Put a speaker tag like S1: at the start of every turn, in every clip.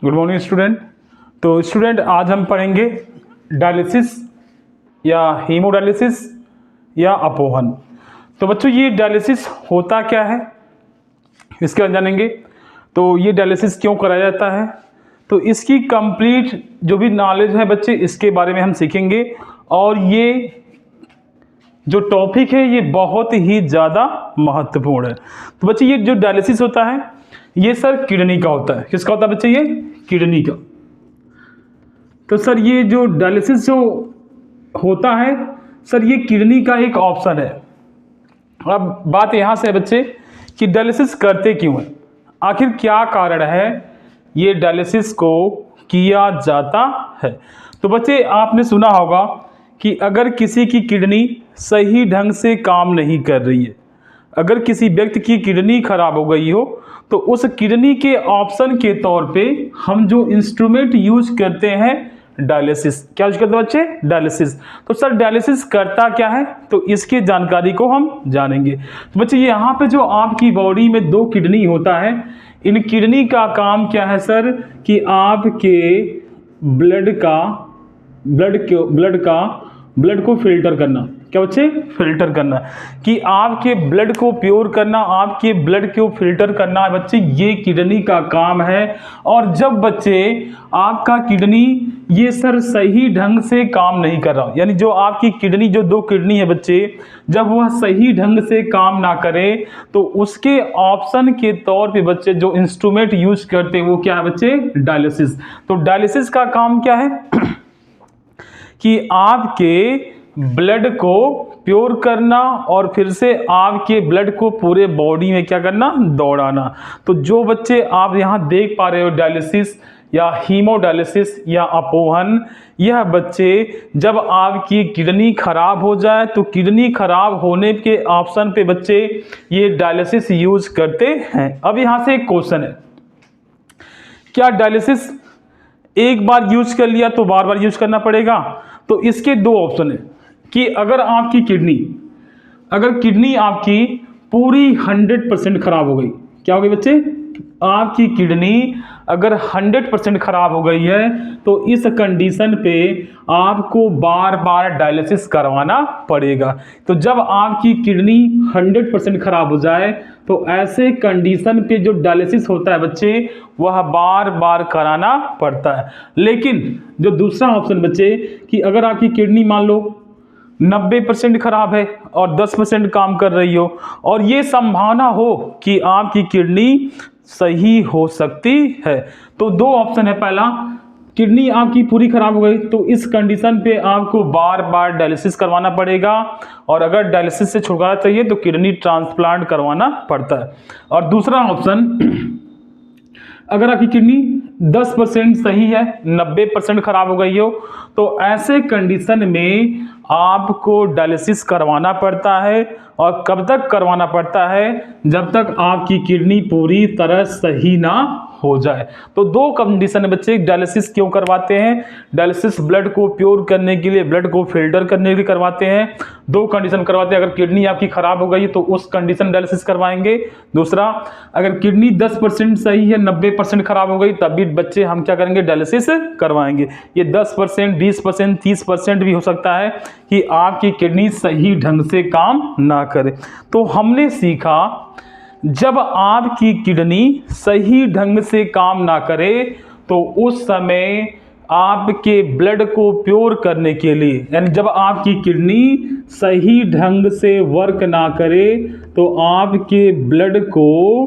S1: Good morning student. तो student आज हम पढ़ेंगे डायलिसिस या हीमोडायलिसिस या अपोहन। तो बच्चों ये डायलिसिस होता क्या है इसके बारे में जानेंगे। तो ये डायलिसिस क्यों कराया जाता है, तो इसकी कंप्लीट जो भी नॉलेज है बच्चे इसके बारे में हम सीखेंगे। और ये जो टॉपिक है ये बहुत ही ज़्यादा महत्वपूर्ण है। तो बच्चे ये जो डायलिसिस होता है ये सर किडनी का होता है। किसका होता है बच्चे? ये किडनी का। तो सर ये जो डायलिसिस जो होता है सर ये किडनी का एक ऑप्शन है। अब बात यहाँ से है बच्चे कि डायलिसिस करते क्यों है, आखिर क्या कारण है ये डायलिसिस को किया जाता है। तो बच्चे आपने सुना होगा कि अगर किसी की किडनी सही ढंग से काम नहीं कर रही है, अगर किसी व्यक्ति की किडनी खराब हो गई हो तो उस किडनी के ऑप्शन के तौर पे हम जो इंस्ट्रूमेंट यूज करते हैं डायलिसिस। क्या यूज करते हैं बच्चे? डायलिसिस। तो सर डायलिसिस करता क्या है, तो इसकी जानकारी को हम जानेंगे। तो बच्चे यहाँ पे जो आपकी बॉडी में दो किडनी होता है, इन किडनी का काम क्या है सर कि आपके ब्लड को फिल्टर करना। क्या बच्चे? फिल्टर करना, कि आपके ब्लड को प्योर करना, आपके ब्लड को फिल्टर करना है बच्चे, ये किडनी का काम है। और जब बच्चे आपका किडनी ये सर सही ढंग से काम नहीं कर रहा, यानी जो आपकी किडनी जो दो किडनी है बच्चे, जब वह सही ढंग से काम ना करे तो उसके ऑप्शन के तौर पे बच्चे जो इंस्ट्रूमेंट यूज करते हैं वो क्या है बच्चे? डायलिसिस। तो डायलिसिस का काम क्या है कि आपके ब्लड को प्योर करना और फिर से आपके ब्लड को पूरे बॉडी में क्या करना? दौड़ाना। तो जो बच्चे आप यहाँ देख पा रहे हो डायलिसिस या हीमोडायलिसिस या अपोहन, यह बच्चे जब आपकी किडनी खराब हो जाए तो किडनी खराब होने के ऑप्शन पे बच्चे ये डायलिसिस यूज करते हैं। अब यहाँ से एक क्वेश्चन है, क्या डायलिसिस एक बार यूज कर लिया तो बार बार यूज करना पड़ेगा? तो इसके दो ऑप्शन है कि अगर किडनी आपकी पूरी 100% खराब हो गई, क्या हो गई बच्चे? आपकी किडनी अगर 100% खराब हो गई है तो इस कंडीशन पे आपको बार बार डायलिसिस करवाना पड़ेगा। तो जब आपकी किडनी 100% खराब हो जाए तो ऐसे कंडीशन पे जो डायलिसिस होता है बच्चे वह बार बार कराना पड़ता है। लेकिन जो दूसरा ऑप्शन बच्चे कि अगर आपकी किडनी मान लो 90% खराब है और 10% काम कर रही हो और ये संभावना हो कि आपकी किडनी सही हो सकती है, तो दो ऑप्शन है। पहला, किडनी आपकी पूरी खराब हो गई तो इस कंडीशन पे आपको बार बार डायलिसिस करवाना पड़ेगा, और अगर डायलिसिस से छुटकारा चाहिए तो किडनी ट्रांसप्लांट करवाना पड़ता है। और दूसरा ऑप्शन, अगर आपकी किडनी 10% सही है, 90% खराब हो गई हो, तो ऐसे कंडीशन में आपको डायलिसिस करवाना पड़ता है। और कब तक करवाना पड़ता है? जब तक आपकी किडनी पूरी तरह सही ना हो जाए। तो दो कंडीशन है बच्चे डायलिसिस क्यों करवाते हैं। डायलिसिस ब्लड को प्योर करने के लिए, ब्लड को फिल्टर करने के लिए करवाते हैं। दो कंडीशन करवाते हैं, अगर किडनी आपकी खराब हो गई तो उस कंडीशन डायलिसिस करवाएंगे। दूसरा, अगर किडनी 10% सही है, 90% खराब हो गई, तब भी बच्चे हम क्या करेंगे? डायलिसिस करवाएंगे। ये 10%, 20%, 30% भी हो सकता है कि आपकी किडनी सही ढंग से काम ना करे। तो हमने सीखा जब आपकी किडनी सही ढंग से काम ना करे तो उस समय आपके ब्लड को प्योर करने के लिए, यानी जब आपकी किडनी सही ढंग से वर्क ना करे तो आपके ब्लड को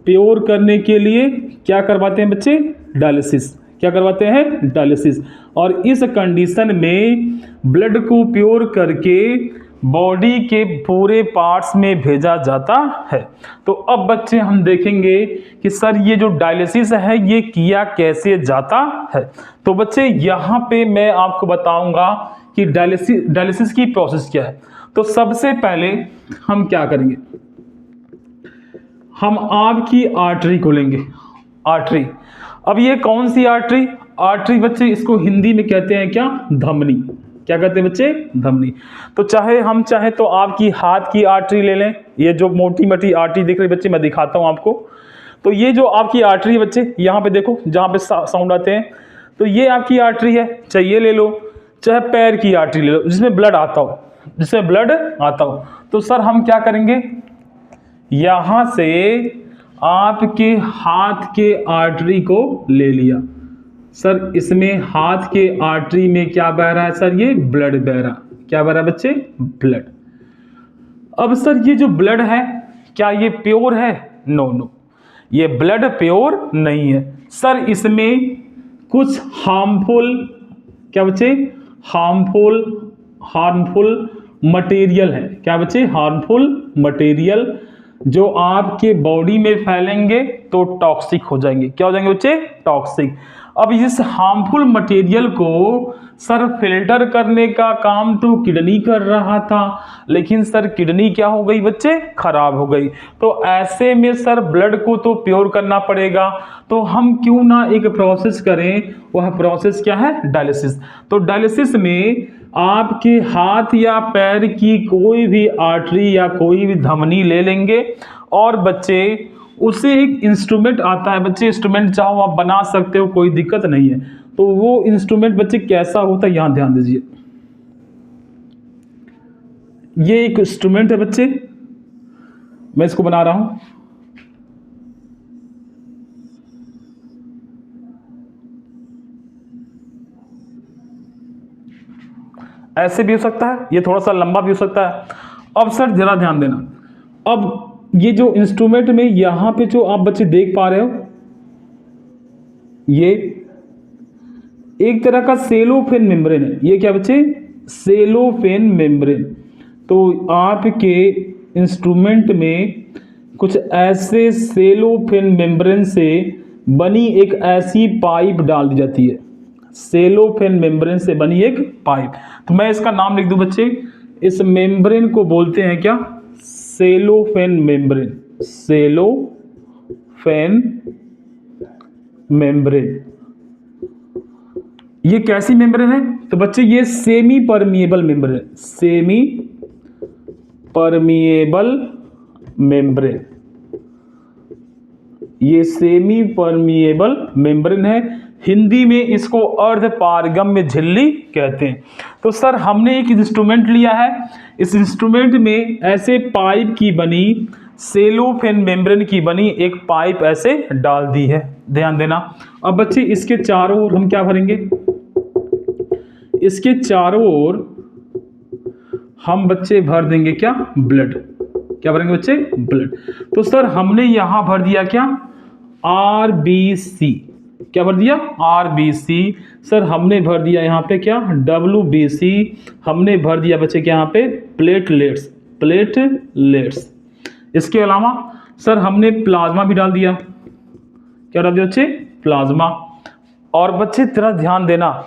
S1: प्योर करने के लिए क्या करवाते हैं बच्चे? डायलिसिस। क्या करवाते हैं? डायलिसिस। और इस कंडीशन में ब्लड को प्योर करके बॉडी के पूरे पार्ट्स में भेजा जाता है। तो अब बच्चे हम देखेंगे कि सर ये जो डायलिसिस है ये किया कैसे जाता है। तो बच्चे यहाँ पे मैं आपको बताऊंगा कि डायलिसिस की प्रोसेस क्या है। तो सबसे पहले हम क्या करेंगे, हम आपकी आर्टरी खोलेंगे। आर्टरी, अब ये कौन सी आर्टरी? आर्टरी बच्चे इसको हिंदी में कहते हैं क्या? धमनी। क्या कहते हैं बच्चे? धमनी। तो चाहे तो आपकी हाथ की आर्टरी ले लें, ये जो मोटी मोटी आर्टरी दिख रही बच्चे मैं दिखाता हूं आपको। तो ये जो आपकी आर्टरी है बच्चे, यहाँ पे देखो जहाँ पे साउंड आते हैं, तो ये आपकी आर्टरी है, चाहे ये ले लो चाहे पैर की आर्टरी ले लो जिसमें ब्लड आता हो, जिसमें ब्लड आता हो। तो सर हम क्या करेंगे, यहाँ से आपके हाथ के आर्टरी को ले लिया सर, इसमें हाथ के आर्टरी में क्या बह रहा है सर, ये ब्लड बह रहा, क्या बह रहा है बच्चे, ब्लड। अब सर ये जो ब्लड है क्या ये प्योर है, नो नो, ये ब्लड प्योर नहीं है सर, इसमें कुछ हार्मफुल, क्या बच्चे, हार्मफुल मटेरियल है, क्या बच्चे, हार्मफुल मटेरियल जो आपके बॉडी में फैलेंगे तो टॉक्सिक हो जाएंगे, क्या हो जाएंगे बच्चे, टॉक्सिक। अब इस हार्मफुल मटेरियल को सर फिल्टर करने का काम तो किडनी कर रहा था, लेकिन सर किडनी क्या हो गई बच्चे, खराब हो गई। तो ऐसे में सर ब्लड को तो प्योर करना पड़ेगा, तो हम क्यों ना एक प्रोसेस करें, वह प्रोसेस क्या है, डायलिसिस। तो डायलिसिस में आपके हाथ या पैर की कोई भी आर्टरी या कोई भी धमनी ले लेंगे और बच्चे उसे एक इंस्ट्रूमेंट आता है बच्चे, इंस्ट्रूमेंट चाहो आप बना सकते हो, कोई दिक्कत नहीं है। तो वो इंस्ट्रूमेंट बच्चे कैसा होता है, यहां ध्यान दीजिए, ये एक इंस्ट्रूमेंट है बच्चे, मैं इसको बना रहा हूं, ऐसे भी हो सकता है, ये थोड़ा सा लंबा भी हो सकता है। अब सर जरा ध्यान देना, अब ये जो इंस्ट्रूमेंट में यहां पे जो आप बच्चे देख पा रहे हो, ये एक तरह का सेलोफेन मेम्ब्रेन है, ये क्या बच्चे, सेलोफेन मेम्ब्रेन। तो आपके इंस्ट्रूमेंट में कुछ ऐसे सेलोफेन मेम्ब्रेन से बनी एक ऐसी पाइप डाल दी जाती है, सेलोफेन मेम्ब्रेन से बनी एक पाइप। तो मैं इसका नाम लिख दूं बच्चे, इस मेम्ब्रेन को बोलते हैं क्या, सेलोफेन मेम्ब्रेन, सेलोफेन मेम्ब्रेन। ये कैसी मेम्ब्रेन है, तो बच्चे ये semi permeable membrane, semi permeable membrane, ये सेमी परमिएबल मेम्ब्रेन है, हिंदी में इसको अर्ध पारगम्य झिल्ली कहते हैं। तो सर हमने एक इंस्ट्रूमेंट लिया है, इस इंस्ट्रूमेंट में ऐसे पाइप की बनी, सेलोफेन मेम्ब्रेन की बनी एक पाइप ऐसे डाल दी है, ध्यान देना। अब बच्चे इसके चारों ओर हम क्या भरेंगे, इसके चारों ओर हम बच्चे भर देंगे क्या, ब्लड, क्या भरेंगे बच्चे, ब्लड। तो सर हमने यहां भर दिया क्या, आरबीसी, क्या भर दिया, आरबीसी। सर हमने भर दिया यहाँ पे क्या, डब्ल्यूबीसी, हमने भर दिया बच्चे क्या यहाँ पे, प्लेटलेट्स, प्लेटलेट्स। इसके अलावा सर हमने प्लाज्मा भी डाल दिया, क्या डाल दिया बच्चे, प्लाज्मा। और बच्चे तेरा ध्यान देना,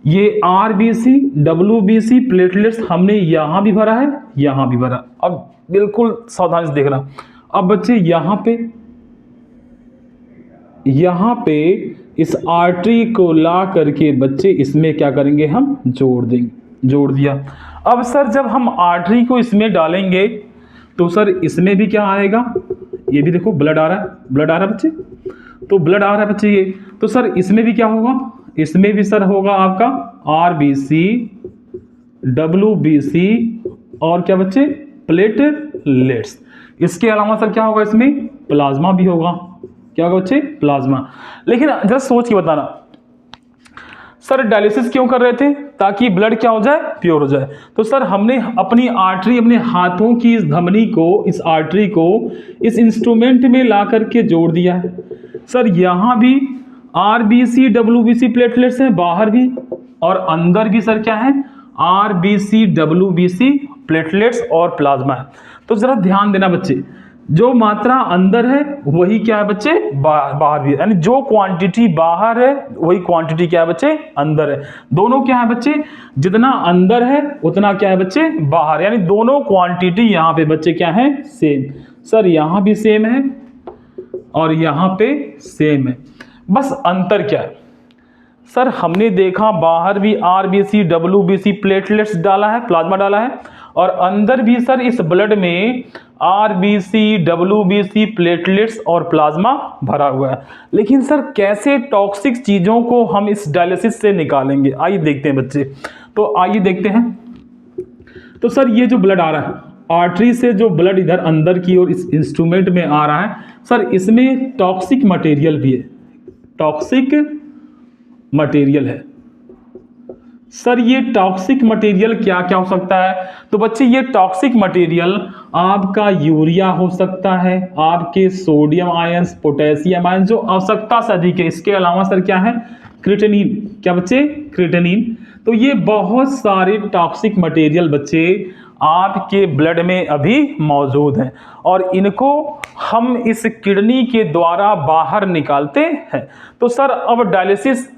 S1: ये आरबीसी, डब्ल्यूबीसी, प्लेटलेट्स हमने यहां भी भरा है, यहां भी भरा। अब बिल्कुल सावधानी से देखना। अब बच्चे यहां पे इस आर्टरी को ला करके बच्चे इसमें क्या करेंगे, हम जोड़ देंगे, जोड़ दिया। अब सर जब हम आर्टरी को इसमें डालेंगे तो सर इसमें भी क्या आएगा, ये भी देखो ब्लड आ रहा है, ब्लड आ रहा है बच्चे, तो ब्लड आ रहा है बच्चे ये। तो सर इसमें भी क्या होगा, इसमें भी सर होगा आपका आरबीसी, डब्ल्यूबीसी और क्या बच्चे, प्लेटलेट्स। इसके अलावा सर क्या होगा, इसमें प्लाज्मा भी होगा, क्या होगा बच्चे, प्लाज्मा। लेकिन जरा सोच के बताना, सर डायलिसिस क्यों कर रहे थे, ताकि ब्लड क्या हो जाए, प्योर हो जाए। तो सर हमने अपनी आर्टरी, अपने हाथों की इस धमनी को, इस आर्टरी को इस इंस्ट्रूमेंट में ला करके जोड़ दिया है। सर यहाँ भी आरबीसी, डब्ल्यूबीसी, प्लेटलेट्स हैं, बाहर भी और अंदर भी सर क्या है, आरबीसी, डब्ल्यूबीसी, प्लेटलेट्स और प्लाज्मा है। तो जरा ध्यान देना बच्चे, जो मात्रा अंदर है वही क्या है बच्चे, बाहर भी है, यानी जो क्वांटिटी बाहर है वही क्वांटिटी क्या है बच्चे, अंदर है। दोनों क्या है बच्चे, जितना अंदर है उतना क्या है बच्चे, बाहर, यानी दोनों क्वांटिटी यहाँ पे बच्चे क्या है, सेम। सर यहाँ भी सेम है और यहाँ पे सेम है, बस अंतर क्या है, सर हमने देखा बाहर भी आरबीसी, डब्ल्यूबीसी, प्लेटलेट्स डाला है, प्लाज्मा डाला है, और अंदर भी सर इस ब्लड में आरबीसी, डब्ल्यूबीसी, प्लेटलेट्स और प्लाज्मा भरा हुआ है। लेकिन सर कैसे टॉक्सिक चीज़ों को हम इस डायलिसिस से निकालेंगे, आइए देखते हैं बच्चे। तो आइए देखते हैं। तो सर ये जो ब्लड आ रहा है, आर्टरी से जो ब्लड इधर अंदर की ओर इस इंस्ट्रूमेंट में आ रहा है, सर इसमें टॉक्सिक मटेरियल भी है, टॉक्सिक मटेरियल है। सर ये टॉक्सिक मटेरियल क्या क्या हो सकता है? तो बच्चे ये टॉक्सिक मटेरियल आपका यूरिया हो सकता है, आपके सोडियम आयंस, पोटेशियम आयंस जो आवश्यकता से अधिक है। इसके अलावा सर क्या है? क्रिएटिनिन। क्या बच्चे? क्रिएटिनिन। तो ये बहुत सारे टॉक्सिक मटेरियल बच्चे आपके ब्लड में अभी मौजूद हैं और इनको हम इस किडनी के द्वारा बाहर निकालते हैं। तो सर अब डायलिसिस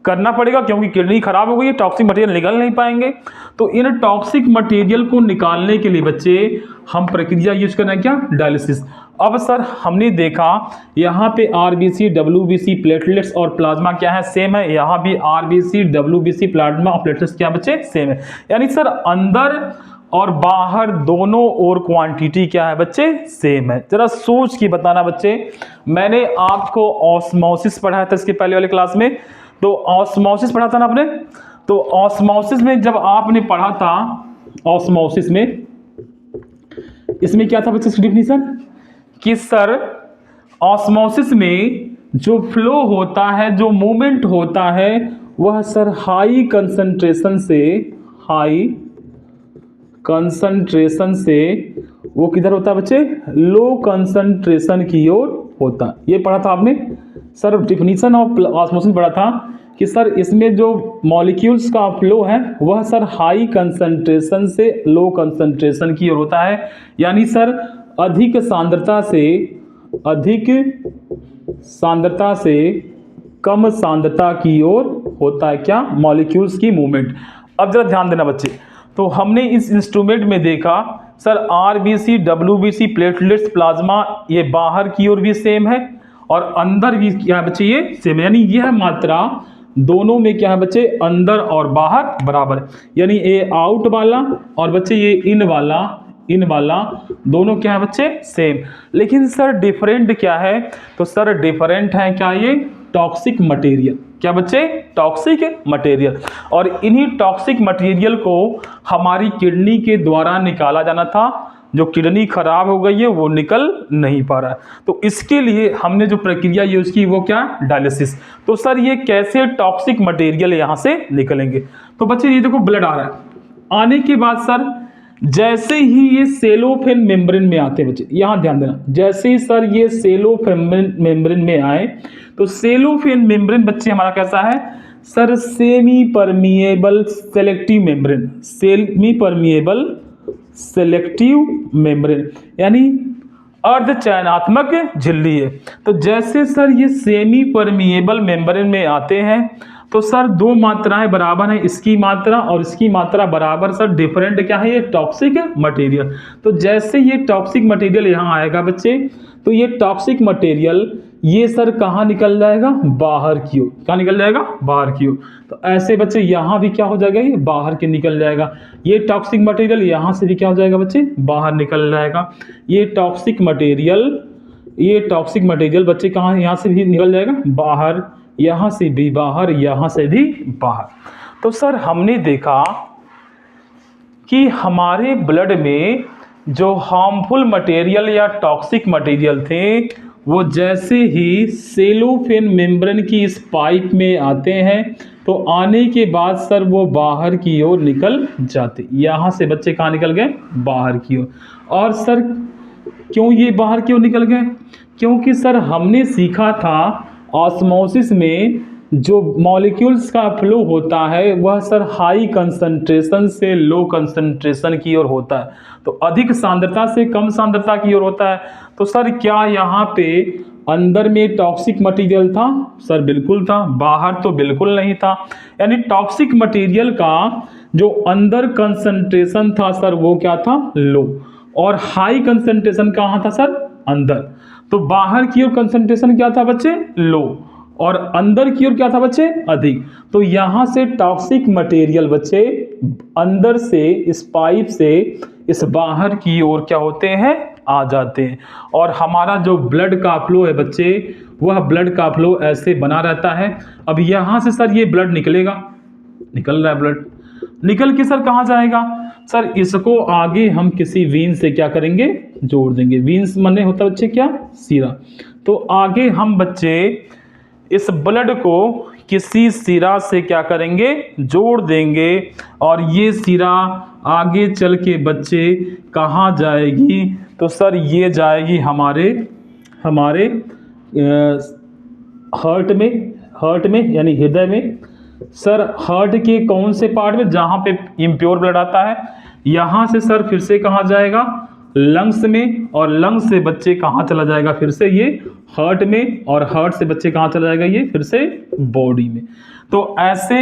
S1: करना पड़ेगा क्योंकि किडनी खराब हो गई है, टॉक्सिक मटेरियल निकल नहीं पाएंगे। तो इन टॉक्सिक मटेरियल को निकालने के लिए बच्चे हम प्रक्रिया यूज करना है, क्या? डायलिसिस। अब सर हमने देखा यहाँ पे आरबीसी, डब्ल्यूबीसी, प्लेटलेट्स और प्लाज्मा क्या है? सेम है। यहाँ भी आरबीसी, डब्ल्यूबीसी, प्लाज्मा और प्लेटलेट्स क्या बच्चे? सेम है। यानी सर अंदर और बाहर दोनों और क्वांटिटी क्या है बच्चे? सेम है। जरा सोच के बताना बच्चे। मैंने आपको ऑस्मोसिस पढ़ाया था इसके पहले वाले क्लास में, तो ऑस्मोसिस पढ़ा था ना आपने। तो ऑस्मोसिस में जब आपने पढ़ा था, ऑस्मोसिस में इसमें क्या था बच्चे इसकी डिफिनीशन? कि सर ऑस्मोसिस में जो फ्लो होता है, जो मूवमेंट होता है, वह सर हाई कंसंट्रेशन से वो किधर होता है बच्चे? लो कंसंट्रेशन की ओर होता है। ये पढ़ा था आपने सर। डिफिनीशन ऑफ ऑस्मोसिस पढ़ा था कि सर इसमें जो मॉलिक्यूल्स का फ्लो है वह सर हाई कंसंट्रेशन से लो कंसंट्रेशन की ओर होता है। यानी सर अधिक सांद्रता से कम सांद्रता की ओर होता है, क्या? मॉलिक्यूल्स की मूवमेंट। अब जरा ध्यान देना बच्चे। तो हमने इस इंस्ट्रूमेंट में देखा sir RBC, WBC, platelets, plasma ये बाहर की ओर भी सेम है और अंदर भी क्या है बच्चे? ये सेम। यानी यह मात्रा दोनों में क्या है बच्चे? अंदर और बाहर बराबर। यानी ये आउट वाला और बच्चे ये इन वाला दोनों क्या है बच्चे? सेम। लेकिन सर डिफरेंट क्या है? तो सर डिफरेंट है क्या? ये टॉक्सिक मटेरियल। क्या बच्चे? Toxic material. और इन्हीं टॉक्सिक मटेरियल को हमारी किडनी के द्वारा निकाला जाना था। जो किडनी खराब हो गई है वो निकल नहीं पा रहा है। तो इसके लिए हमने जो प्रक्रिया यूज की वो क्या? डायलिसिस। तो सर ये कैसे टॉक्सिक मटेरियल यहां से निकलेंगे? तो बच्चे ये देखो ब्लड आ रहा है। आने के बाद सर जैसे ही ये सेलोफेन मेम्ब्रेन में आते हैं बच्चे, यहां ध्यान देना, जैसे ही सर ये सेलोफेन मेम्ब्रेन में आए तो सेलोफेन मेम्ब्रेन बच्चे हमारा कैसा है? Sir semi permeable selective membrane. Semi permeable selective membrane यानी अर्ध चयनात्मक झिल्ली है। तो जैसे सर ये सेमी परमिएबल मेम्ब्रेन में आते हैं तो सर दो मात्राएं बराबर हैं, इसकी मात्रा और इसकी मात्रा बराबर। सर डिफरेंट क्या है? ये टॉक्सिक मटेरियल। तो जैसे ये टॉक्सिक मटेरियल यहाँ आएगा बच्चे, तो ये टॉक्सिक मटेरियल ये सर कहाँ निकल जाएगा? बाहर की ओर। कहाँ निकल जाएगा? बाहर की ओर। तो ऐसे बच्चे यहाँ भी क्या हो जाएगा? ये बाहर के निकल जाएगा। ये टॉक्सिक मटेरियल यहाँ से भी क्या हो जाएगा बच्चे? बाहर निकल जाएगा। ये टॉक्सिक मटेरियल बच्चे कहाँ? यहाँ से भी निकल जाएगा बाहर, यहाँ से भी बाहर, यहाँ से भी बाहर। तो सर हमने देखा कि हमारे ब्लड में जो हार्मफुल मटेरियल या टॉक्सिक मटेरियल थे वो जैसे ही सेलोफेन मेम्ब्रेन की इस पाइप में आते हैं तो आने के बाद सर वो बाहर की ओर निकल जाते। यहाँ से बच्चे कहाँ निकल गए? बाहर की ओर। और सर क्यों ये बाहर की ओर निकल गए? क्योंकि सर हमने सीखा था ऑस्मोसिस में जो मॉलिक्यूल्स का फ्लो होता है वह सर हाई कंसंट्रेशन से लो कंसंट्रेशन की ओर होता है, तो अधिक सांद्रता से कम सांद्रता की ओर होता है। तो सर क्या यहाँ पे अंदर में टॉक्सिक मटेरियल था? सर बिल्कुल था। बाहर तो बिल्कुल नहीं था। यानी टॉक्सिक मटेरियल का जो अंदर कंसंट्रेशन था सर वो क्या था? लो। और हाई कंसंट्रेशन कहाँ था सर? अंदर। तो बाहर की ओर कंसंट्रेशन क्या था बच्चे? लो। और अंदर की ओर क्या था बच्चे, अधिक। तो यहां से टॉक्सिक मटेरियल बच्चे अंदर से इस पाइप से इस बाहर की ओर क्या होते हैं, आ जाते हैं। और हमारा जो ब्लड का फ्लो है बच्चे, वह ब्लड का फ्लो ऐसे बना रहता है। अब यहां से सर ये ब्लड निकलेगा, निकल रहा है ब्लड, निकल के सर कहाँ जाएगा, सर इसको आगे हम किसी वीन से क्या करेंगे, जोड़ देंगे। वीन्स माने होता है बच्चे क्या, सिरा। तो आगे हम बच्चे इस ब्लड को किसी सिरा से क्या करेंगे, जोड़ देंगे। और ये सिरा आगे चल के बच्चे कहाँ जाएगी, तो सर ये जाएगी हमारे हार्ट में यानी हृदय में। सर हार्ट के कौन से पार्ट में, जहां पे इम्प्योर ब्लड आता है। यहां से सर फिर से कहां जाएगा, लंग्स में। और लंग्स से बच्चे कहां चला जाएगा, फिर से ये हार्ट में। और हार्ट से बच्चे कहां चला जाएगा, ये फिर से बॉडी में। तो ऐसे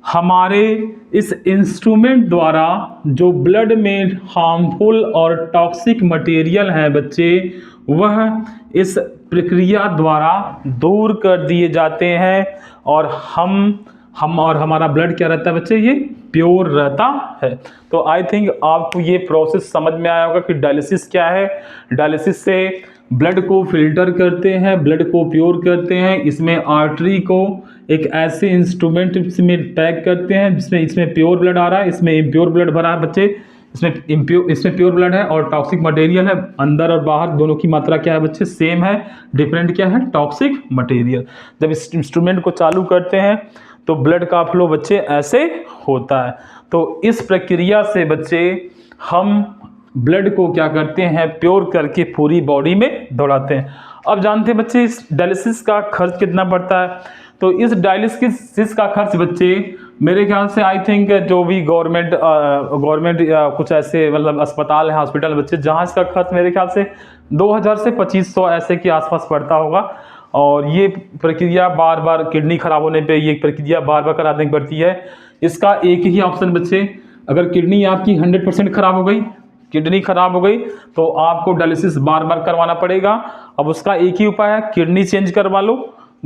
S1: हमारे इस इंस्ट्रूमेंट द्वारा जो ब्लड में हार्मफुल और टॉक्सिक मटेरियल है बच्चे, वह इस प्रक्रिया द्वारा दूर कर दिए जाते हैं। और हम और हमारा ब्लड क्या रहता है बच्चे, ये प्योर रहता है। तो आई थिंक आपको ये प्रोसेस समझ में आया होगा कि डायलिसिस क्या है। डायलिसिस से ब्लड को फिल्टर करते हैं, ब्लड को प्योर करते हैं। इसमें आर्टरी को एक ऐसे इंस्ट्रूमेंट में पैक करते हैं जिसमें इसमें प्योर ब्लड आ रहा है, इसमें इम्प्योर ब्लड भरा है बच्चे। इसमें प्योर ब्लड है और टॉक्सिक मटेरियल है। अंदर और बाहर दोनों की मात्रा क्या है बच्चे, सेम है। डिफरेंट क्या है, टॉक्सिक मटेरियल। जब इस इंस्ट्रूमेंट को चालू करते हैं तो ब्लड का फ्लो बच्चे ऐसे होता है। तो इस प्रक्रिया से बच्चे हम ब्लड को क्या करते हैं, प्योर करके पूरी बॉडी में दौड़ाते हैं। अब जानते हैं बच्चे इस डायलिसिस का खर्च कितना पड़ता है। तो इस डायलिसिस का खर्च बच्चे मेरे ख्याल से आई थिंक जो भी गवर्नमेंट कुछ ऐसे मतलब अस्पताल है, हॉस्पिटल बच्चे, जहाँ इसका खर्च मेरे ख्याल से 2000 से 2500 ऐसे के आसपास पड़ता होगा। और ये प्रक्रिया बार बार किडनी खराब होने पे ये प्रक्रिया बार बार कराने की पड़ती है। इसका एक ही ऑप्शन बच्चे, अगर किडनी आपकी 100% खराब हो गई, किडनी खराब हो गई, तो आपको डायलिसिस बार बार करवाना पड़ेगा। अब उसका एक ही उपाय है, किडनी चेंज करवा लो।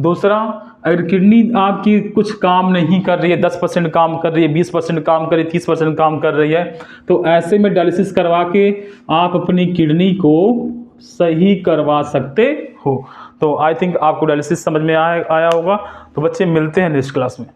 S1: दूसरा, अगर किडनी आपकी कुछ काम नहीं कर रही है, 10% काम कर रही है, 20% काम कर रही है, 30% काम कर रही है, तो ऐसे में डायलिसिस करवा के आप अपनी किडनी को सही करवा सकते हो। तो आई थिंक आपको डायलिसिस समझ में आया होगा। तो बच्चे मिलते हैं नेक्स्ट क्लास में।